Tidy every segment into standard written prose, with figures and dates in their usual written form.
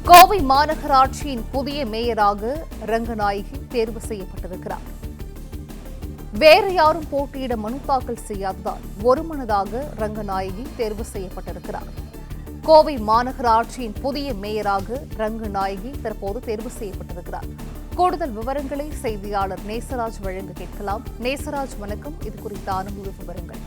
கோவை மாநகராட்சியின் புதிய மேயராக ரங்கநாயகி தேர்வு செய்யப்பட்டிருக்கிறார். வேறு யாரும் போட்டியிட மனு தாக்கல் செய்யாததால் ஒருமனதாக ரங்கநாயகி தேர்வு செய்யப்பட்டிருக்கிறார். கோவை மாநகராட்சியின் புதிய மேயராக ரங்கநாயகி தற்போது தேர்வு செய்யப்பட்டிருக்கிறார். கூடுதல் விவரங்களை செய்தியாளர் நேசராஜ் வழங்க கேட்கலாம். நேசராஜ், வணக்கம். இது குறித்தான முழு விவரங்கள்.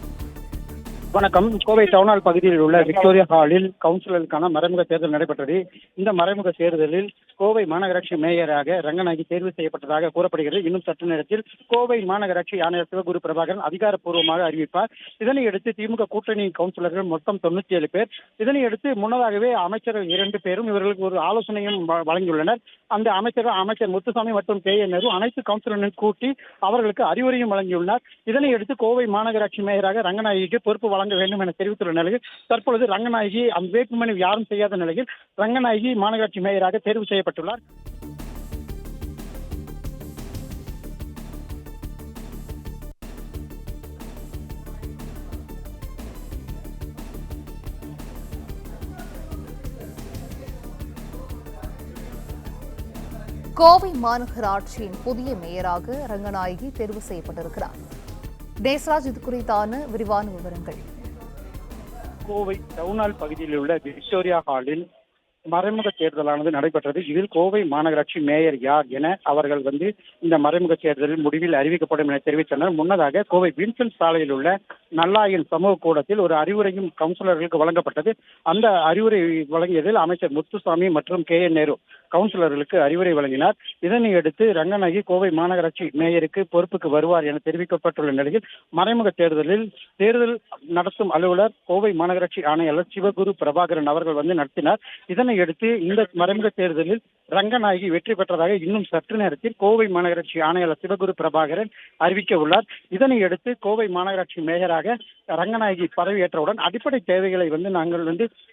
வணக்கம். கோவை டவுனால் பகுதியில் உள்ள விக்டோரியா ஹாலில் கவுன்சிலருக்கான மறைமுக தேர்தல் நடைபெற்றது. இந்த மறைமுக தேர்தலில் கோவை மாநகராட்சி மேயராக ரங்கநாயகி தேர்வு செய்யப்பட்டதாக கூறப்படுகிறது. இன்னும் சற்று நேரத்தில் கோவை மாநகராட்சி ஆணையர் சிவகுரு பிரபாகரன் அதிகாரப்பூர்வமாக அறிவிப்பார். இதனையடுத்து திமுக கூட்டணி கவுன்சிலர்கள் மொத்தம் 97 பேர். இதனையடுத்து முன்னதாகவே அமைச்சர்கள் 2 பேரும் இவர்களுக்கு ஒரு ஆலோசனையும் வழங்கியுள்ளனர். அந்த அமைச்சர் முத்துசாமி மற்றும் கே என் நேரு அனைத்து கவுன்சிலரையும் கூட்டி அவர்களுக்கு அறிவுரையும் வழங்கியுள்ளார். இதனையடுத்து கோவை மாநகராட்சி மேயராக ரங்கநாயகிக்கு பொறுப்பு வழங்க வேண்டும் என தெரிவித்துள்ள நிலையில் தற்பொழுது ரங்கநாயகி அந்த வேட்புமனு யாரும் செய்யாத நிலையில் ரங்கநாயகி மாநகராட்சி மேயராக தேர்வு செய்யப்பட்டுள்ளார். கோவை மாநகராட்சியின் புதிய மேயராக ரங்கநாயகி தேர்வு செய்யப்பட்டிருக்கிறார். தேசராஜ், இது குறித்தான விரிவான விவரங்கள். கோவை டவுனால் பகுதியில் உள்ள விக்டோரியா ஹாலில் மறைமுக தேர்தலானது நடைபெற்றது. இதில் கோவை மாநகராட்சி மேயர் யார் என அவர்கள் இந்த மறைமுக தேர்தலில் முடிவில் அறிவிக்கப்படும் என தெரிவித்தனர். முன்னதாக கோவை வின்சென்ட் சாலையில் உள்ள நல்லாயன் சமூக கூடத்தில் ஒரு அறிவுரையும் கவுன்சிலர்களுக்கு வழங்கப்பட்டது. அந்த அறிவுரை வழங்கியதில் அமைச்சர் முத்துசாமி மற்றும் கே என் நேரு கவுன்சிலர்களுக்கு அறிவுரை வழங்கினார். இதனையடுத்து ரங்கநாயகி கோவை மாநகராட்சி மேயருக்கு பொறுப்புக்கு வருவார் என தெரிவிக்கப்பட்டுள்ள நிலையில் மறைமுக தேர்தலில் தேர்தல் நடத்தும் அலுவலர் கோவை மாநகராட்சி ஆணையாளர் சிவகுரு பிரபாகரன் அவர்கள் நடத்தினார். இதனையடுத்து இந்த மறைமுக தேர்தலில் ரங்கநாயகி வெற்றி பெற்றதாக இன்னும் சற்று நேரத்தில் கோவை மாநகராட்சி ஆணையாளர் சிவகுரு பிரபாகரன் அறிவிக்க உள்ளார். இதனையடுத்து கோவை மாநகராட்சி மேயராக ரங்கநாயகி பதவியேற்றவுடன் அடிப்படை தேவைகளை நாங்கள்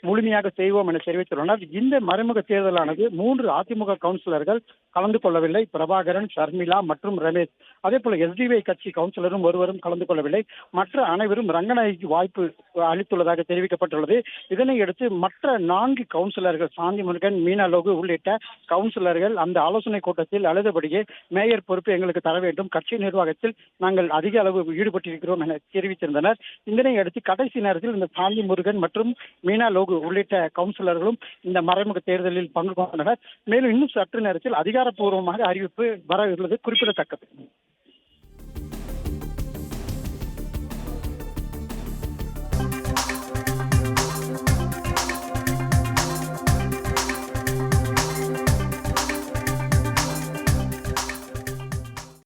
முழுமையாக செய்வோம் என தெரிவித்துள்ளனர். இந்த மறைமுக தேர்தலானது 3 அதிமுக கவுன்சிலர்கள் கலந்து கொள்ளவில்லை. பிரபாகரன், ஷர்மிளா மற்றும் ரமேஷ், அதே போல எஸ்டிவை கட்சி கவுன்சிலரும் ஒருவரும் கலந்து கொள்ளவில்லை. மற்ற அனைவரும் ரங்கநாயகிக்கு வாய்ப்பு அளித்துள்ளதாக தெரிவிக்கப்பட்டுள்ளது. இதனையடுத்து மற்ற 4 கவுன்சிலர்கள் சாந்தி முருகன், மீனா லோகு உள்ளிட்ட கவுன்சிலர்கள் அந்த ஆலோசனை கூட்டத்தில் அழுதபடியே மேயர் பொறுப்பு எங்களுக்கு தர வேண்டும், கட்சி நிர்வாகத்தில் நாங்கள் அதிக அளவு ஈடுபட்டிருக்கிறோம் என தெரிவித்திருந்தனர். இதனையடுத்து கடைசி நேரத்தில் இந்த சாந்தி முருகன் மற்றும் மீனா லோகு உள்ளிட்ட கவுன்சிலர்களும் இந்த மறைமுக தேர்தலில் பங்கு கொண்டனர். மேலும் இன்னும் சற்று நேரத்தில் அதிகாரப்பூர்வமாக அறிவிப்பு வர உள்ளது குறிப்பிடத்தக்கது.